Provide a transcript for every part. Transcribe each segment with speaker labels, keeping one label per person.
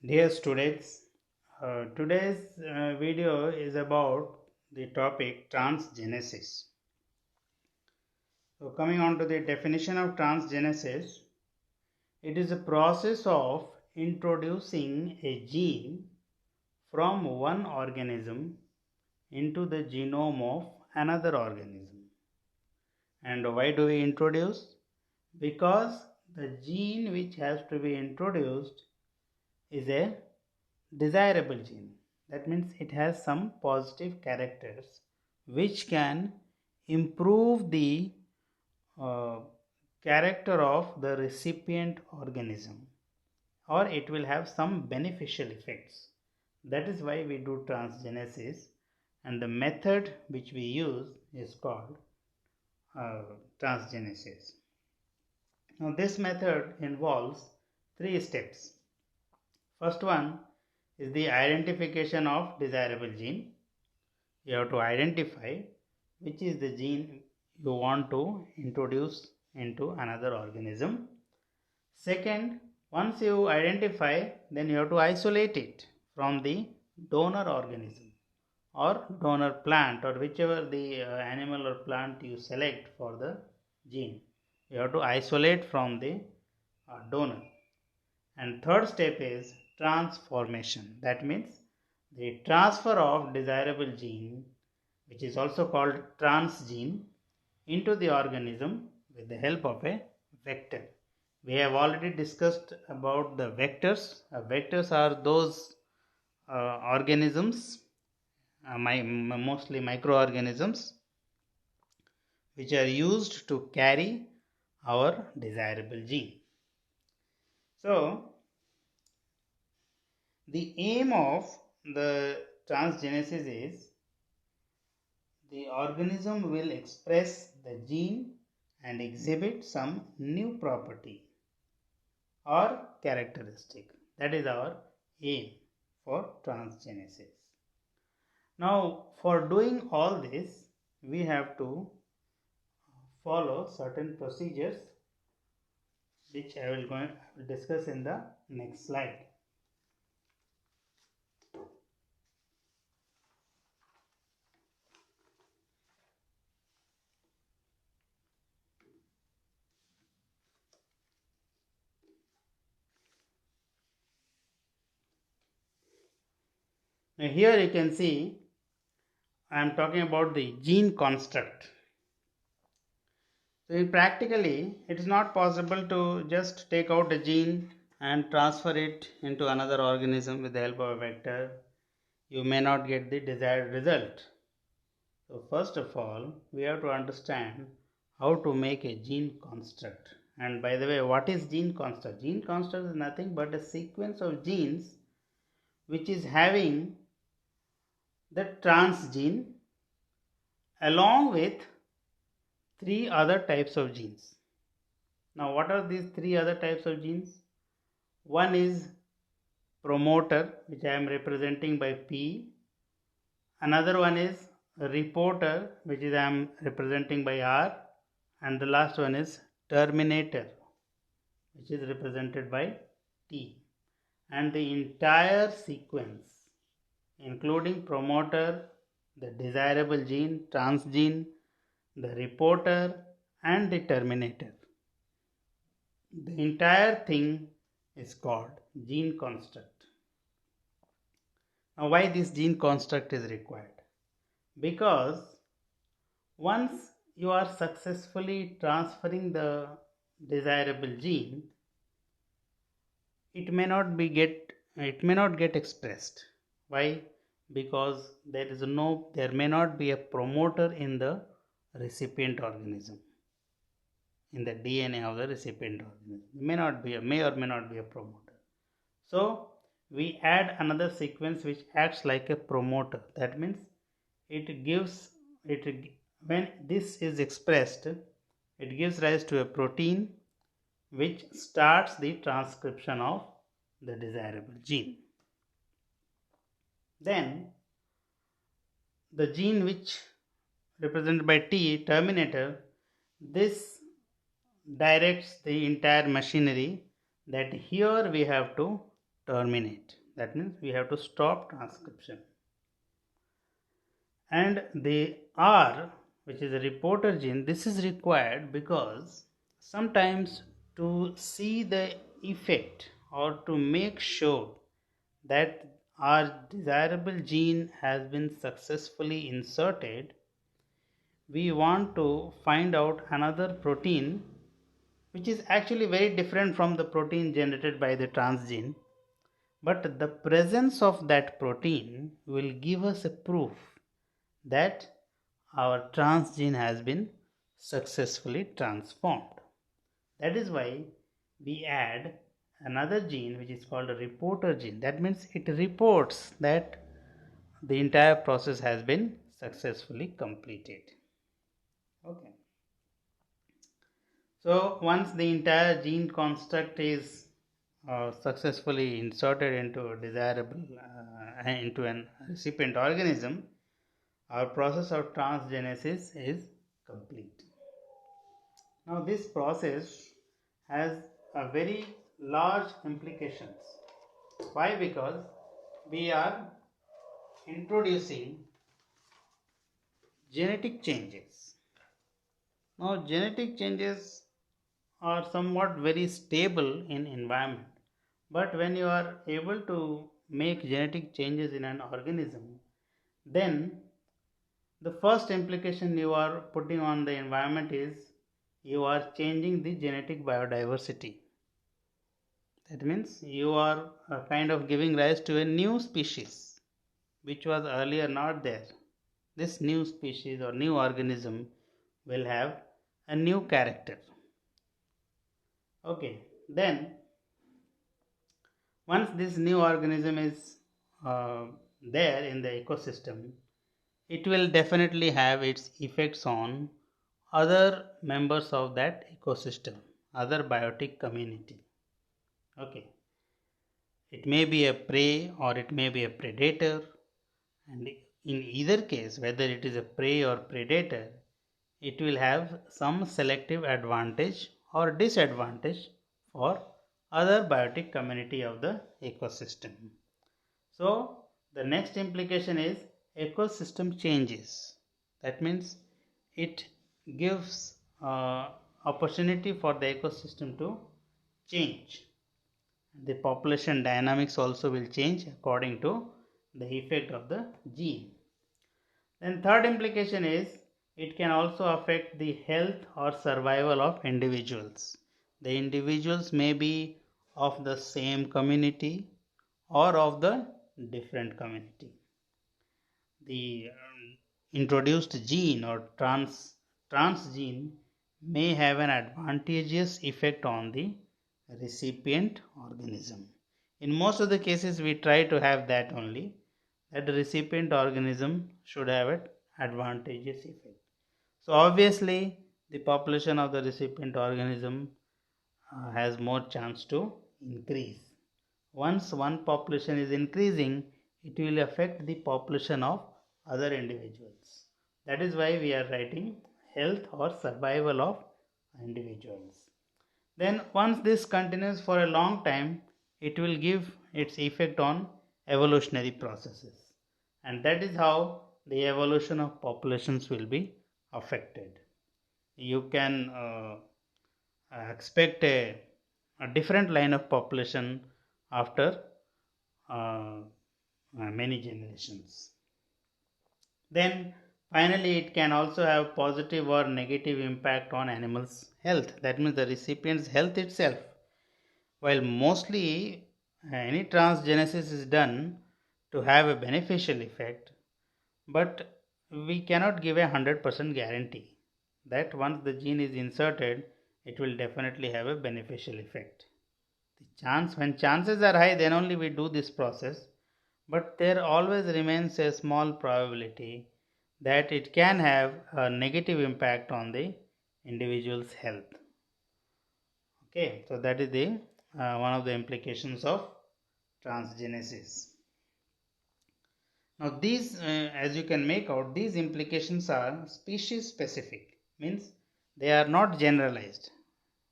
Speaker 1: Dear students, today's video is about the topic transgenesis. So, coming on to the definition of transgenesis, it is a process of introducing a gene from one organism into the genome of another organism. And why do we introduce? Because the gene which has to be introduced is a desirable gene. That means it has some positive characters which can improve the uh, character of the recipient organism, or it will have some beneficial effects. That is why we do transgenesis, and the method which we use is called uh, transgenesis. Now, this method involves three steps. First one is the identification of desirable gene. You have to identify which is the gene you want to introduce into another organism. Second, once you identify, then you have to isolate it from the donor organism or donor plant, or whichever the animal or plant you select for the gene. You have to isolate from the donor. And third step is transformation. That means the transfer of desirable gene, which is also called transgene, into the organism with the help of a vector. We have already discussed about the vectors. Vectors are those organisms, mostly microorganisms, which are used to carry our desirable gene. So, the aim of the transgenesis is the organism will express the gene and exhibit some new property or characteristic. That is our aim for transgenesis. Now, for doing all this, we have to follow certain procedures which I will discuss in the next slide. Now, here you can see I am talking about the gene construct. So, practically, it is not possible to just take out a gene and transfer it into another organism with the help of a vector. You may not get the desired result. So, first of all, we have to understand how to make a gene construct. And by the way, what is gene construct? Gene construct is nothing but a sequence of genes which is having the transgene along with three other types of genes. Now, what are these three other types of genes? One is promoter, which I am representing by P. Another one is reporter, which is I am representing by R. And the last one is terminator, which is represented by T. And the entire sequence, including promoter, the desirable gene, transgene, the reporter, and the terminator, the entire thing is called gene construct. Now, why this gene construct is required? Because once you are successfully transferring the desirable gene, it may not get expressed. Why? Because there may not be a promoter in the recipient organism, in the DNA of the recipient organism. May or may not be a promoter. So we add another sequence which acts like a promoter. That means it gives it when this is expressed, it gives rise to a protein which starts the transcription of the desirable gene. Then the gene which represented by T, terminator, this directs the entire machinery that here we have to terminate. That means we have to stop transcription. And the R, which is a reporter gene, this is required because sometimes to see the effect or to make sure that our desirable gene has been successfully inserted, we want to find out another protein which is actually very different from the protein generated by the transgene, but the presence of that protein will give us a proof that our transgene has been successfully transformed. That is why we add another gene which is called a reporter gene. That means it reports that the entire process has been successfully completed. Okay. So once the entire gene construct is successfully inserted into a desirable into an recipient organism, our process of transgenesis is complete. Now this process has a very large implications. Why? Because we are introducing genetic changes. Now genetic changes are somewhat very stable in environment, but when you are able to make genetic changes in an organism, then the first implication you are putting on the environment is you are changing the genetic biodiversity. That means you are kind of giving rise to a new species which was earlier not there. This new species or new organism will have a new character. Okay, then once this new organism is there in the ecosystem, it will definitely have its effects on other members of that ecosystem, other biotic community. Okay, it may be a prey or it may be a predator, and in either case, whether it is a prey or predator, it will have some selective advantage or disadvantage for other biotic community of the ecosystem. So the next implication is ecosystem changes. That means it gives opportunity for the ecosystem to change. The population dynamics also will change according to the effect of the gene. Then third implication is it can also affect the health or survival of individuals. The individuals may be of the same community or of the different community. The introduced gene or transgene may have an advantageous effect on the recipient organism. In most of the cases we try to have that only, that the recipient organism should have an advantageous effect. So obviously the population of the recipient organism has more chance to increase. Once one population is increasing, it will affect the population of other individuals. That is why we are writing health or survival of individuals. Then once this continues for a long time, it will give its effect on evolutionary processes, and that is how the evolution of populations will be affected. You can expect a different line of population after many generations. Then finally it can also have positive or negative impact on animals' health. That means the recipient's health itself. While mostly any transgenesis is done to have a beneficial effect, but we cannot give a 100% guarantee that once the gene is inserted, it will definitely have a beneficial effect. When chances are high, then only we do this process, but there always remains a small probability that it can have a negative impact on the individual's health. Okay, so that is the one of the implications of transgenesis. Now these, as you can make out, these implications are species specific, means they are not generalized.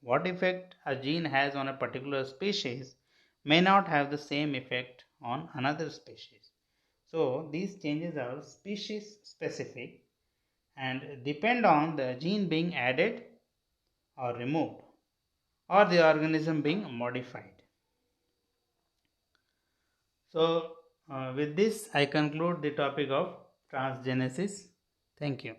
Speaker 1: What effect a gene has on a particular species may not have the same effect on another species. So these changes are species specific and depend on the gene being added or removed or the organism being modified. So with this I conclude the topic of transgenesis. Thank you.